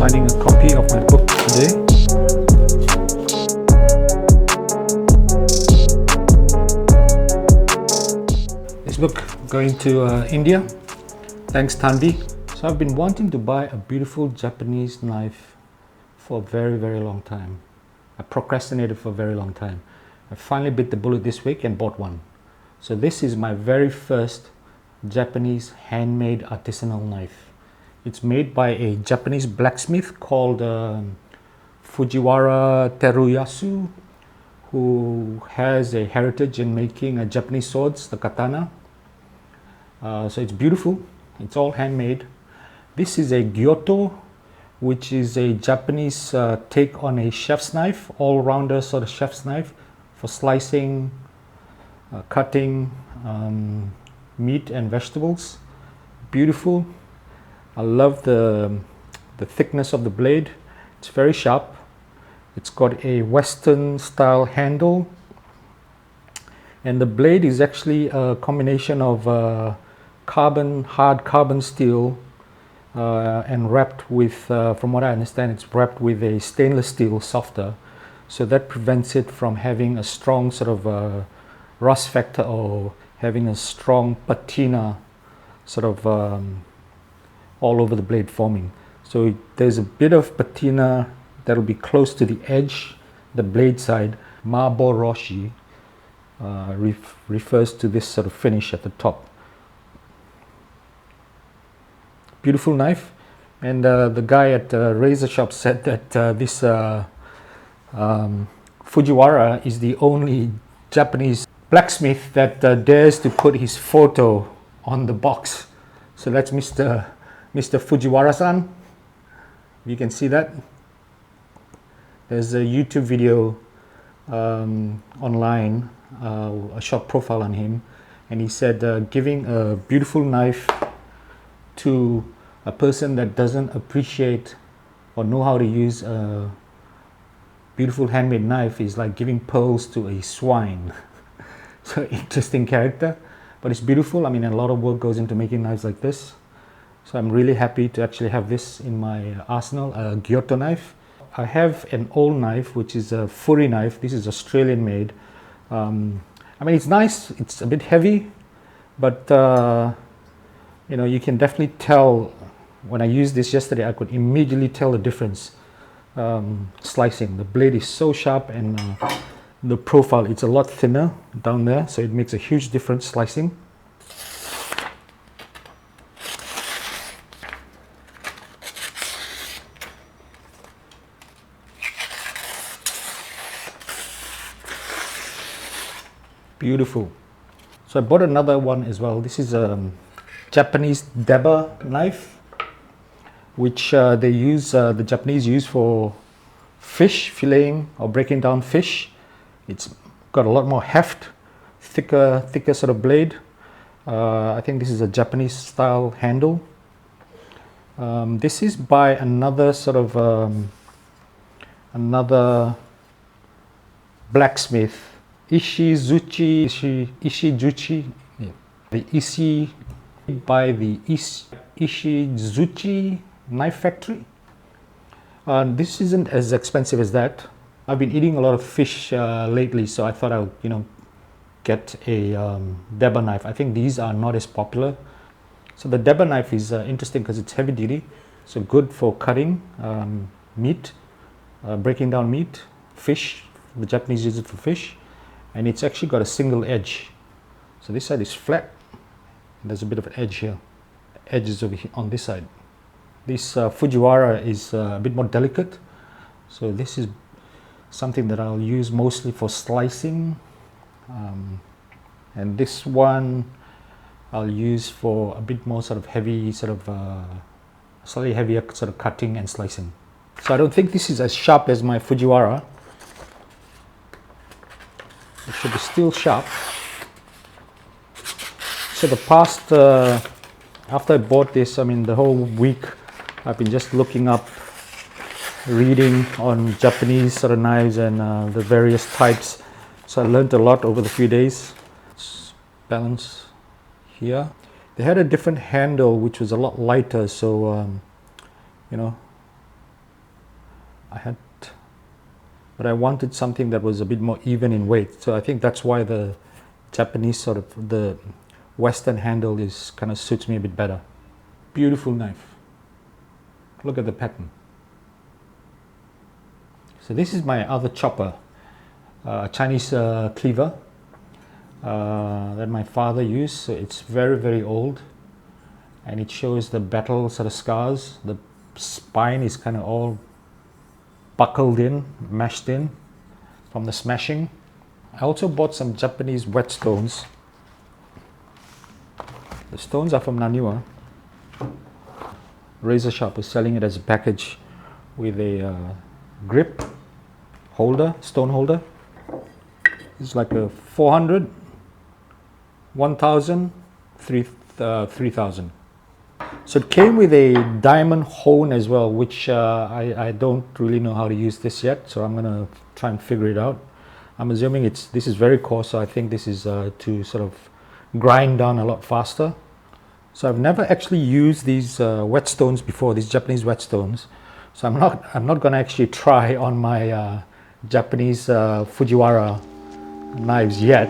signing a copy of my book today. This book going to India. Thanks Tanvi. So I've been wanting to buy a beautiful Japanese knife for a very long time. I procrastinated for a very long time. I finally bit the bullet this week and bought one. So this is my very first Japanese handmade artisanal knife. It's made by a Japanese blacksmith called Fujiawara Teruyasu, who has a heritage in making Japanese swords, the katana. So it's beautiful. It's all handmade. This is a Gyuto, which is a Japanese take on a chef's knife, all-rounder sort of chef's knife for slicing, cutting meat and vegetables. Beautiful. I love the thickness of the blade. It's very sharp. It's got a Western style handle, and the blade is actually a combination of hard carbon steel and wrapped with, from what I understand, it's wrapped with a stainless steel softer, so that prevents it from having a strong sort of rust factor or having a strong patina sort of all over the blade forming. So there's a bit of patina that'll be close to the edge, the blade side. Maboroshi refers to this sort of finish at the top. Beautiful knife. And the guy at Razor Shop said that this Fujiwara is the only Japanese blacksmith that dares to put his photo on the box. So that's Mr. Fujiwara-san. You can see that. There's a YouTube video online, a short profile on him, and he said giving a beautiful knife to a person that doesn't appreciate or know how to use a beautiful handmade knife is like giving pearls to a swine. So interesting character, but it's beautiful. I mean, a lot of work goes into making knives like this. So I'm really happy to actually have this in my arsenal, a Gyuto knife. I have an old knife, which is a Furi knife. This is Australian made. I mean, it's nice. It's a bit heavy, but you know, you can definitely tell. When I used this yesterday, I could immediately tell the difference. Slicing, the blade is so sharp, and the profile, it's a lot thinner down there, so it makes a huge difference slicing. Beautiful. So I bought another one as well. This is a Japanese debora knife, which they use, the Japanese use for fish filleting or breaking down fish. It's got a lot more heft, thicker sort of blade. I think this is a Japanese style handle. This is by another sort of another blacksmith, Ishizuchi, yeah. The Ishi by the Ishizuchi knife factory. This isn't as expensive as that. I've been eating a lot of fish lately, so I thought I would, you know, get a debora knife. I think these are not as popular. So the debora knife is interesting because it's heavy duty, so good for cutting meat, breaking down meat, fish. The Japanese use it for fish, and it's actually got a single edge. So this side is flat. There's a bit of an edge here. Edge is over here on this side. This Fujiwara is a bit more delicate, so this is something that I'll use mostly for slicing, and this one I'll use for a bit more sort of heavy, sort of slightly heavier sort of cutting and slicing. So I don't think this is as sharp as my Fujiwara. It should be still sharp. So the past, after I bought this, I mean, the whole week I've been just looking up, reading on Japanese sort of knives and the various types. So I learned a lot over the few days. Let's balance here. They had a different handle which was a lot lighter, so you know, but I wanted something that was a bit more even in weight. So I think that's why the Japanese sort of, the Western handle is kind of suits me a bit better. Beautiful knife. Look at the pattern. So this is my other chopper, Chinese cleaver that my father used. So it's very, very old, and it shows the battle sort of scars. The spine is kind of all buckled in, mashed in from the smashing. I also bought some Japanese whetstones. The stones are from Naniwa. Razor Sharp was selling it as a package with a grip holder, stone holder. It's like a 400, 1000, 3000. So it came with a diamond hone as well, which I don't really know how to use this yet, so I'm gonna try and figure it out. I'm assuming this is very coarse, so I think this is to sort of grind down a lot faster. So I've never actually used these whetstones before, these Japanese whetstones. So I'm not gonna actually try on my Japanese Fujiwara knives yet.